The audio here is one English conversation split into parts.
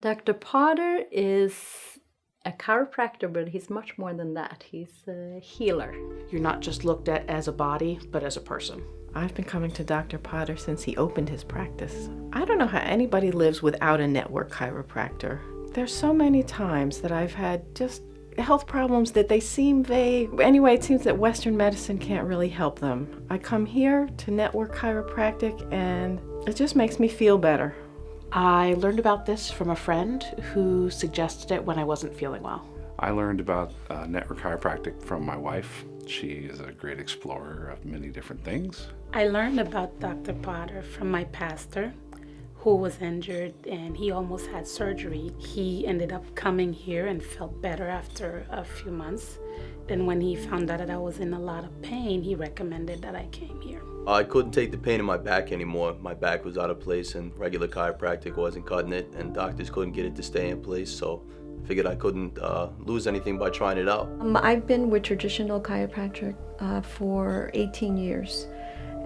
Dr. Potter is a chiropractor, but he's much more than that. He's a healer. You're not just looked at as a body, but as a person. I've been coming to Dr. Potter since he opened his practice. I don't know how anybody lives without a network chiropractor. There's so many times that I've had just health problems that they seem vague. Anyway, it seems that Western medicine can't really help them. I come here to Network Chiropractic and it just makes me feel better. I learned about this from a friend who suggested it when I wasn't feeling well. I learned about network chiropractic from my wife. She is a great explorer of many different things. I learned about Dr. Potter from my pastor, who was injured and he almost had surgery. He ended up coming here and felt better after a few months. And when he found out that I was in a lot of pain, he recommended that I came here. I couldn't take the pain in my back anymore. My back was out of place and regular chiropractic wasn't cutting it, and doctors couldn't get it to stay in place, so I figured I couldn't lose anything by trying it out. I've been with traditional chiropractic for 18 years,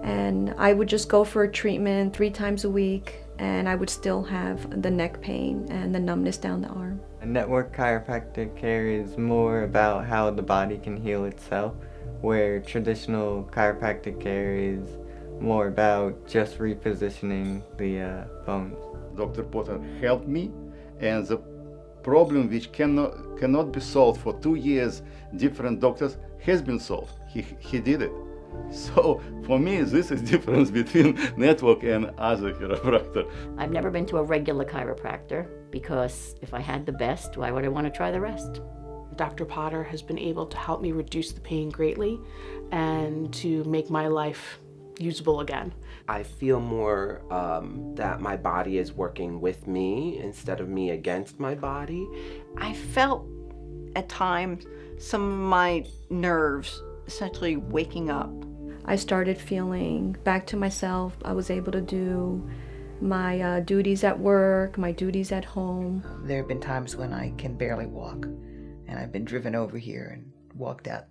and I would just go for a treatment 3 times a week, and I would still have the neck pain and the numbness down the arm. Network chiropractic care is more about how the body can heal itself, where traditional chiropractic care is more about just repositioning the bones. Dr. Potter helped me, and the problem which cannot be solved for 2 years, different doctors, has been solved. He did it. So for me, this is difference between network and other chiropractor. I've never been to a regular chiropractor because if I had the best, why would I want to try the rest? Dr. Potter has been able to help me reduce the pain greatly and to make my life usable again. I feel more that my body is working with me instead of me against my body. I felt at times some of my nerves essentially waking up. I started feeling back to myself. I was able to do my duties at work, my duties at home. There have been times when I can barely walk, and I've been driven over here and walked out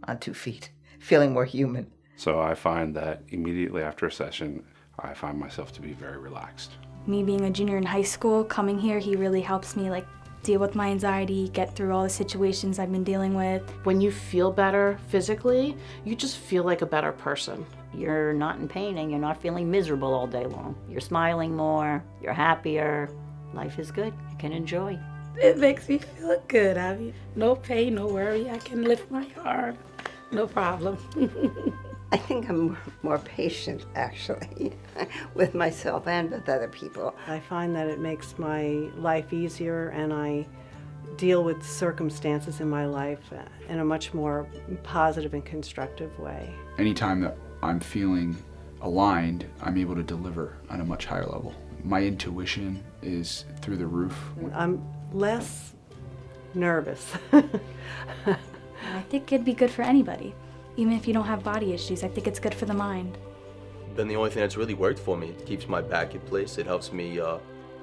on 2 feet, feeling more human. So I find that immediately after a session, I find myself to be very relaxed. Me being a junior in high school, coming here, he really helps me deal with my anxiety, get through all the situations I've been dealing with. When you feel better physically, you just feel like a better person. You're not in pain and you're not feeling miserable all day long. You're smiling more, you're happier. Life is good, you can enjoy. It makes me feel good. I mean, no pain, no worry. I can lift my arm, no problem. I think I'm more patient, actually, with myself and with other people. I find that it makes my life easier, and I deal with circumstances in my life in a much more positive and constructive way. Anytime that I'm feeling aligned, I'm able to deliver on a much higher level. My intuition is through the roof. I'm less nervous. I think it'd be good for anybody. Even if you don't have body issues, I think it's good for the mind. Been the only thing that's really worked for me. It keeps my back in place. It helps me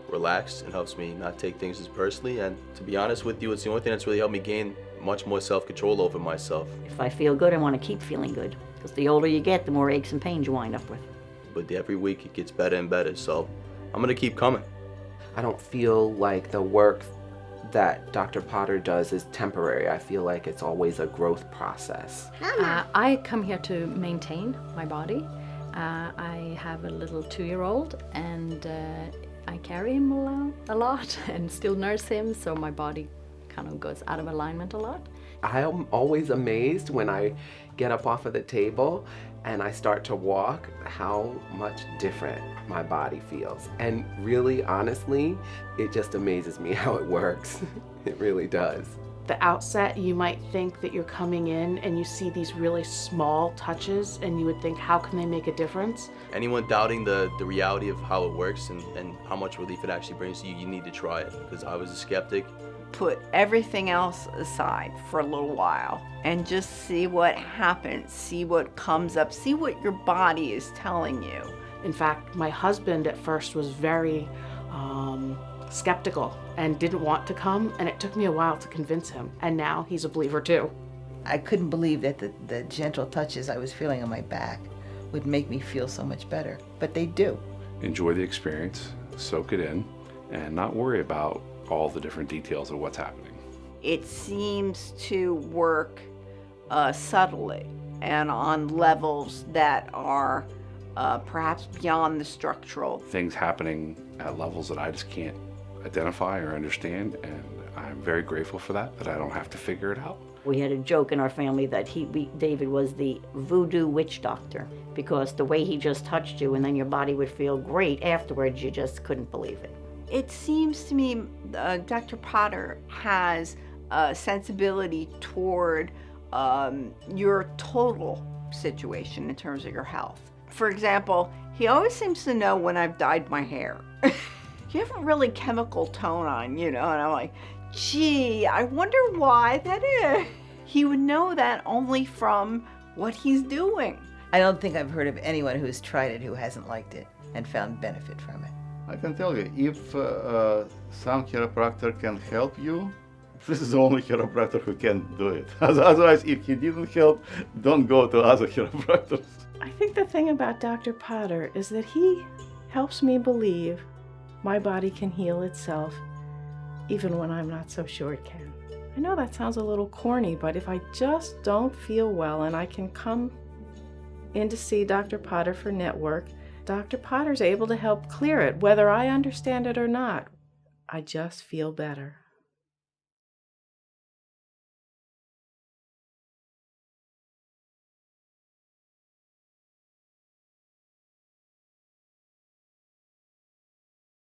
relax. It helps me not take things as personally. And to be honest with you, it's the only thing that's really helped me gain much more self-control over myself. If I feel good, I want to keep feeling good. Because the older you get, the more aches and pains you wind up with. But every week it gets better and better, so I'm gonna keep coming. I don't feel like the work that Dr. Potter does is temporary. I feel like it's always a growth process. I come here to maintain my body. I have a little 2-year-old and I carry him a lot and still nurse him, so my body kind of goes out of alignment a lot. I am always amazed when I get up off of the table and I start to walk how much different my body feels. And really, honestly, it just amazes me how it works. It really does. The outset, you might think that you're coming in and you see these really small touches and you would think, how can they make a difference? Anyone doubting the reality of how it works and how much relief it actually brings to you, you need to try it, because I was a skeptic. Put everything else aside for a little while and just see what happens, see what comes up, see what your body is telling you. In fact, my husband at first was very skeptical and didn't want to come, and it took me a while to convince him, and now he's a believer too. I couldn't believe that the gentle touches I was feeling on my back would make me feel so much better, but they do. Enjoy the experience, soak it in, and not worry about all the different details of what's happening. It seems to work subtly and on levels that are perhaps beyond the structural. Things happening at levels that I just can't identify or understand, and I'm very grateful for that I don't have to figure it out. We had a joke in our family that David was the voodoo witch doctor, because the way he just touched you and then your body would feel great afterwards, you just couldn't believe it. It seems to me Dr. Potter has a sensibility toward your total situation in terms of your health. For example, he always seems to know when I've dyed my hair. You have a really chemical tone on, and I'm like, gee, I wonder why that is. He would know that only from what he's doing. I don't think I've heard of anyone who's tried it who hasn't liked it and found benefit from it. I can tell you, if some chiropractor can help you, this is the only chiropractor who can do it. Otherwise, if he didn't help, don't go to other chiropractors. I think the thing about Dr. Potter is that he helps me believe my body can heal itself, even when I'm not so sure it can. I know that sounds a little corny, but if I just don't feel well and I can come in to see Dr. Potter for network, Dr. Potter's able to help clear it, whether I understand it or not. I just feel better.